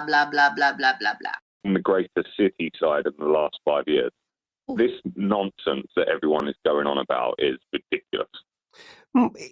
blah, blah, blah, blah, blah, blah, blah. From the greater City side in the last 5 years. This nonsense that everyone is going on about is ridiculous.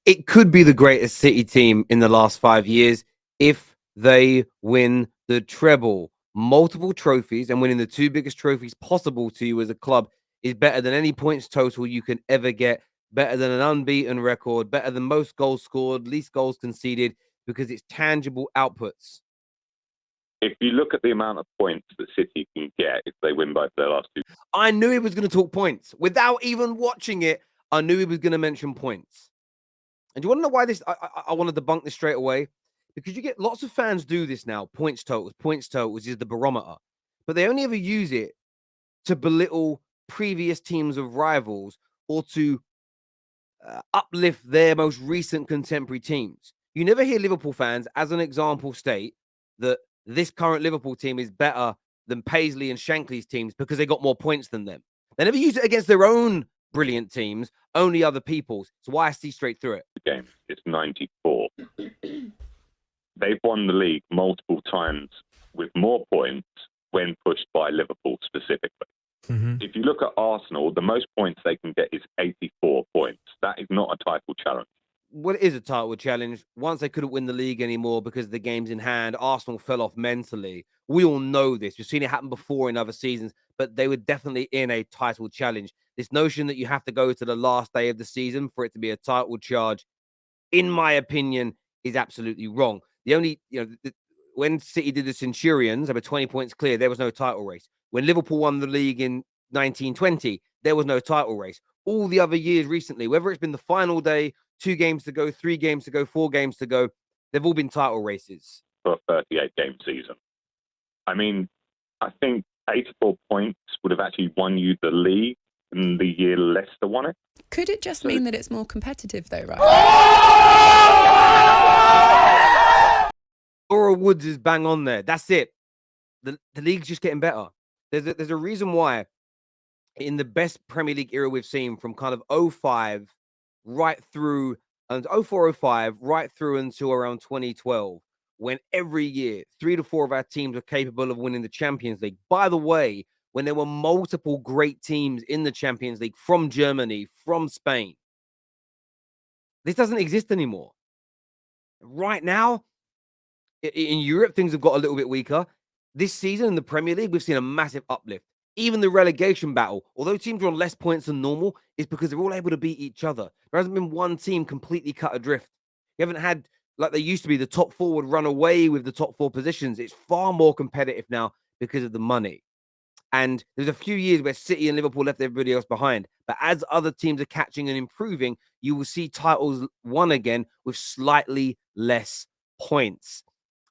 It could be the greatest City team in the last 5 years if they win the treble. Multiple trophies and winning the two biggest trophies possible to you as a club is better than any points total you can ever get, better than an unbeaten record, better than most goals scored, least goals conceded, because it's tangible outputs. If you look at the amount of points that City can get if they win both their last two. I knew he was going to talk points. Without even watching it, I knew he was going to mention points. And do you want to know why this? I want to debunk this straight away. Because you get lots of fans do this now. Points totals is the barometer. But they only ever use it to belittle previous teams of rivals or to uplift their most recent contemporary teams. You never hear Liverpool fans, as an example, state that this current Liverpool team is better than Paisley and Shankly's teams because they got more points than them. They never use it against their own brilliant teams, only other people's. That's why I see straight through it. The game is 94. They've won the league multiple times with more points when pushed by Liverpool specifically. Mm-hmm. If you look at Arsenal, the most points they can get is 84 points. That is not a title challenge. Well, it is a title challenge. Once they couldn't win the league anymore because the game's in hand, Arsenal fell off mentally. We all know this. We've seen it happen before in other seasons, but they were definitely in a title challenge. This notion that you have to go to the last day of the season for it to be a title charge, in my opinion, is absolutely wrong. The only, when City did the Centurions, they were 20 points clear. There was no title race. When Liverpool won the league in 1920, there was no title race. All the other years recently, whether it's been the final day, 2 games to go, 3 games to go, 4 games to go, they've all been title races. For a 38-game season. I mean, I think 84 points would have actually won you the league in the year Leicester won it. Could it just mean that it's more competitive, though, right? Laura Woods is bang on there. That's it. The league's just getting better. There's a reason why in the best Premier League era we've seen from kind of 05 right through and 04-05 right through until around 2012, when every year 3 to 4 of our teams were capable of winning the Champions League. By the way, when there were multiple great teams in the Champions League from Germany, from Spain. This doesn't exist anymore. Right now, in Europe, things have got a little bit weaker. This season in the Premier League, we've seen a massive uplift. Even the relegation battle, although teams are on less points than normal, is because they're all able to beat each other. There hasn't been one team completely cut adrift. You haven't had, like they used to be, the top 4 would run away with the top 4 positions. It's far more competitive now because of the money. And there's a few years where City and Liverpool left everybody else behind. But as other teams are catching and improving, you will see titles won again with slightly less points.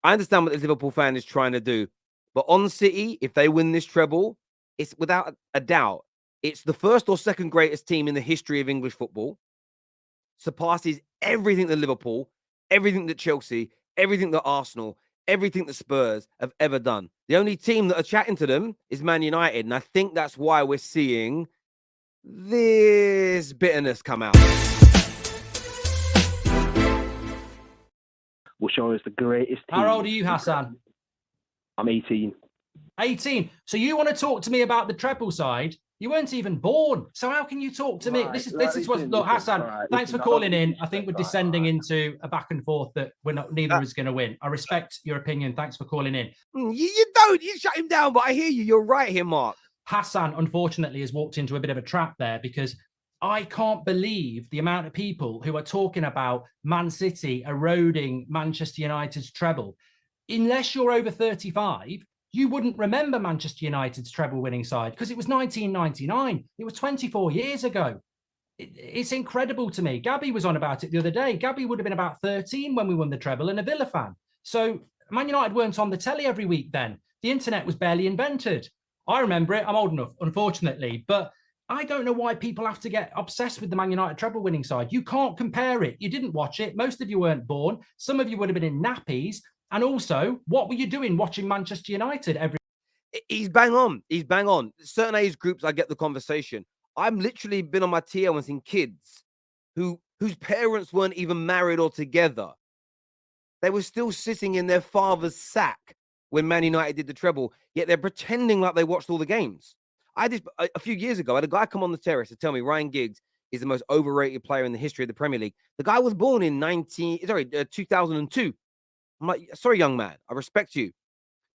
I understand what the Liverpool fan is trying to do. But on City, if they win this treble, it's without a doubt, it's the first or second greatest team in the history of English football. Surpasses everything that Liverpool, everything that Chelsea, everything that Arsenal, everything that Spurs have ever done. The only team that are chatting to them is Man United. And I think that's why we're seeing this bitterness come out. Will show us the greatest team. How old are you, Hassan? I'm 18. 18. So you want to talk to me about the treble side? You weren't even born. So how can you talk to me? This is what, look, Hassan, thanks for calling in. I think we're descending into a back and forth that neither of us going to win. I respect your opinion. Thanks for calling in. You don't. You shut him down, but I hear you. You're right here, Mark. Hassan, unfortunately, has walked into a bit of a trap there because I can't believe the amount of people who are talking about Man City eroding Manchester United's treble. Unless you're over 35, you wouldn't remember Manchester United's treble winning side because it was 1999. It was 24 years ago. It's incredible to me. Gabby was on about it the other day. Gabby would have been about 13 when we won the treble and a Villa fan. So Man United weren't on the telly every week then. The internet was barely invented. I remember it. I'm old enough, unfortunately. But I don't know why people have to get obsessed with the Man United treble winning side. You can't compare it. You didn't watch it. Most of you weren't born. Some of you would have been in nappies. And also, what were you doing watching Manchester United every? He's bang on. He's bang on. Certain age groups, I get the conversation. I've literally been on my TL and seen kids whose parents weren't even married or together. They were still sitting in their father's sack when Man United did the treble, yet they're pretending like they watched all the games. I did a few years ago, I had a guy come on the Terrace to tell me Ryan Giggs is the most overrated player in the history of the Premier League. The guy was born in 2002. I'm like, sorry, young man, I respect you,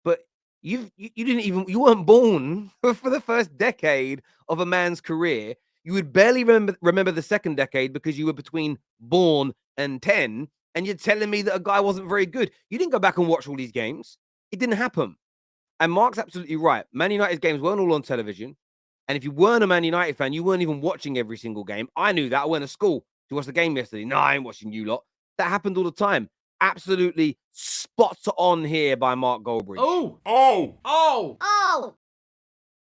but you weren't born for the first decade of a man's career. You would barely remember the second decade because you were between born and 10, and you're telling me that a guy wasn't very good. You didn't go back and watch all these games. It didn't happen. And Mark's absolutely right. Man United's games weren't all on television. And if you weren't a Man United fan, you weren't even watching every single game. I knew that. I went to school to watch the game yesterday. No, I ain't watching you lot. That happened all the time. Absolutely spot on here by Mark Goldbridge.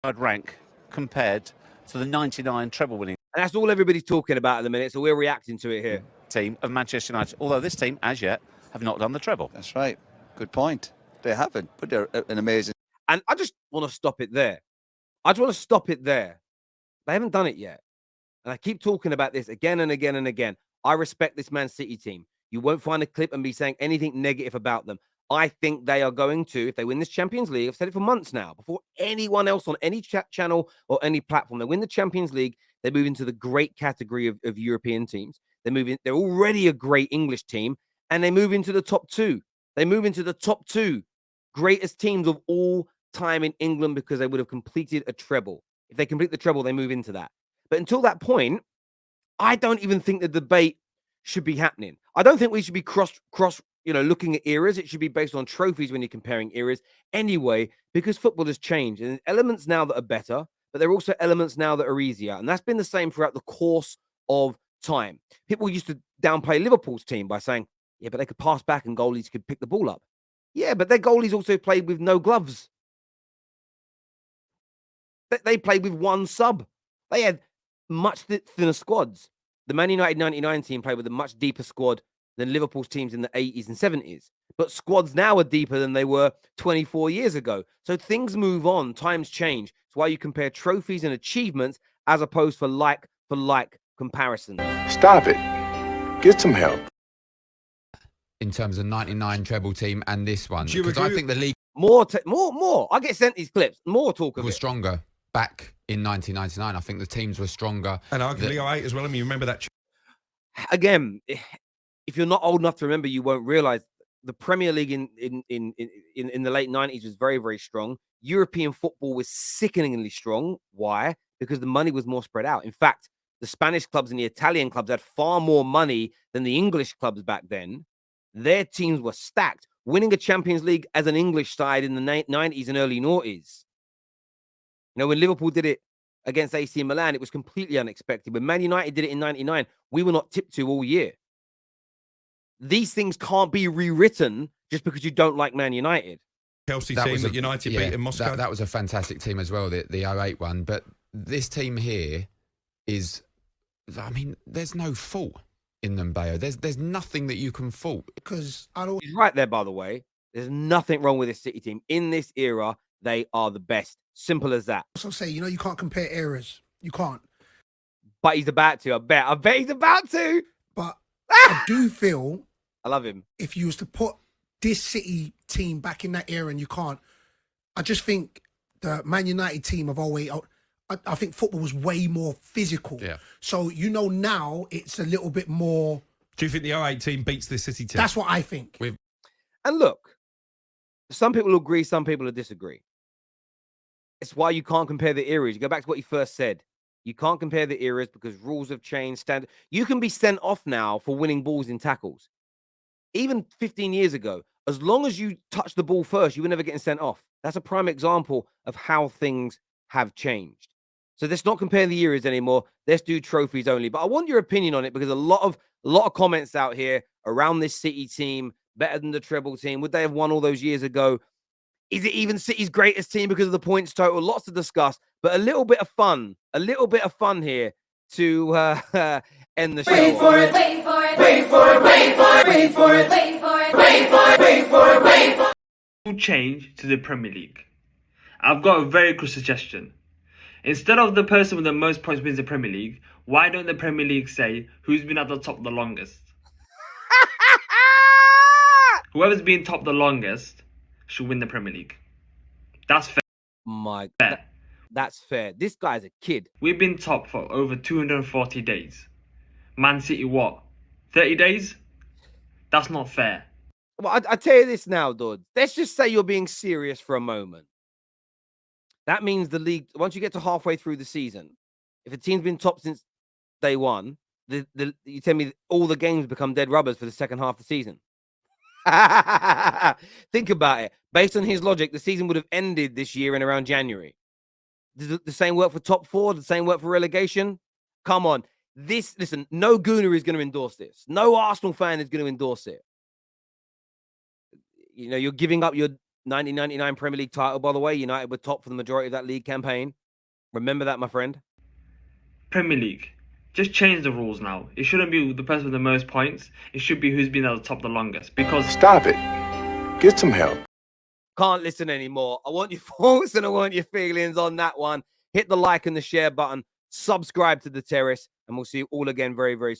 Third rank compared to the 99 treble winning And that's all everybody's talking about at the minute, so we're reacting to it here. team of Manchester United, although this team, as yet, have not done the treble. That's right. Good point. They haven't, but they're an amazing. And I just want to stop it there. I just want to stop it there. They haven't done it yet. And I keep talking about this again and again and again. I respect this Man City team. You won't find a clip and be saying anything negative about them. I think they are going to, if they win this Champions League, I've said it for months now, before anyone else on any channel or any platform, they win the Champions League, they move into the great category of European teams. They're already a great English team, and they move into the top two. They move into the top two greatest teams of all time in England because they would have completed a treble. If they complete the treble, they move into that. But until that point, I don't even think the debate should be happening. I don't think we should be looking at eras. It should be based on trophies when you're comparing eras anyway, because football has changed. And there's elements now that are better, but there are also elements now that are easier. And that's been the same throughout the course of time. People used to downplay Liverpool's team by saying, yeah, but they could pass back and goalies could pick the ball up. Yeah, but their goalies also played with no gloves. They played with one sub. They had much thinner squads. The Man United 99 team played with a much deeper squad than Liverpool's teams in the 80s and 70s. But squads now are deeper than they were 24 years ago. So things move on. Times change. It's why you compare trophies and achievements as opposed for like comparisons. Stop it. Get some help. In terms of 99 treble team and this one, because I think the league more. I get sent these clips. More talk of was it. Stronger back in 1999. I think the teams were stronger, and arguably 08 as well. I mean, you remember that. Again, if you're not old enough to remember, you won't realize the Premier League in the late 90s was very, very strong. European football was sickeningly strong. Why? Because the money was more spread out. In fact, the Spanish clubs and the Italian clubs had far more money than the English clubs back then. Their teams were stacked. Winning a Champions League as an English side in the 90s and early noughties. You know, when Liverpool did it against AC Milan, it was completely unexpected. When Man United did it in 99, we were not tipped to all year. These things can't be rewritten just because you don't like Man United. Chelsea team that United beat in Moscow. That was a fantastic team as well, the 08 one. But this team here is, I mean, there's no fault in them, Bayo. There's nothing that you can fault. Because I don't. He's right there, by the way. There's nothing wrong with this City team. In this era, they are the best. Simple as that. Also say, you can't compare eras. You can't. But he's about to. I bet he's about to. But I do feel. I love him. If you was to put this City team back in that era and you can't, I just think the Man United team of 08, I think football was way more physical. Yeah. So, now it's a little bit more. Do you think the 08 team beats the City team? That's what I think. And look, some people agree, some people disagree. It's why you can't compare the eras. You go back to what you first said. You can't compare the eras because rules have changed. You can be sent off now for winning balls in tackles. Even 15 years ago, as long as you touch the ball first, you were never getting sent off. That's a prime example of how things have changed. So let's not compare the eras anymore. Let's do trophies only. But I want your opinion on it because a lot of comments out here around this City team, better than the treble team. Would they have won all those years ago? Is it even City's greatest team because of the points total? Lots to discuss, but a little bit of fun here to end the show. Wait for it, wait for it, wait for it, wait for it, wait for it, wait for it, wait for it, wait for it, wait for it. Change to the Premier League. I've got a very good suggestion. Instead of the person with the most points wins the Premier League, why don't the Premier League say who's been at the top the longest? Whoever's been top the longest should win the Premier League. That's fair. That's fair. This guy's a kid. We've been top for over 240 days. Man City, what? 30 days? That's not fair. Well, I tell you this now, dude. Let's just say you're being serious for a moment. That means the league, once you get to halfway through the season, if a team's been top since day one, you tell me all the games become dead rubbers for the second half of the season. Think about it. Based on his logic, the season would have ended this year in around January. Does the same work for top four? The same work for relegation? Come on. Listen, no Gooner is going to endorse this. No Arsenal fan is going to endorse it. You know, you're giving up your 1999 Premier League title, by the way. United were top for the majority of that league campaign. Remember that, my friend. Premier League. Just change the rules now. It shouldn't be the person with the most points. It should be who's been at the top the longest. Because Stop it. Get some help. Can't listen anymore. I want your thoughts and I want your feelings on that one. Hit the like and the share button. Subscribe to the Terrace. And we'll see you all again very, very soon.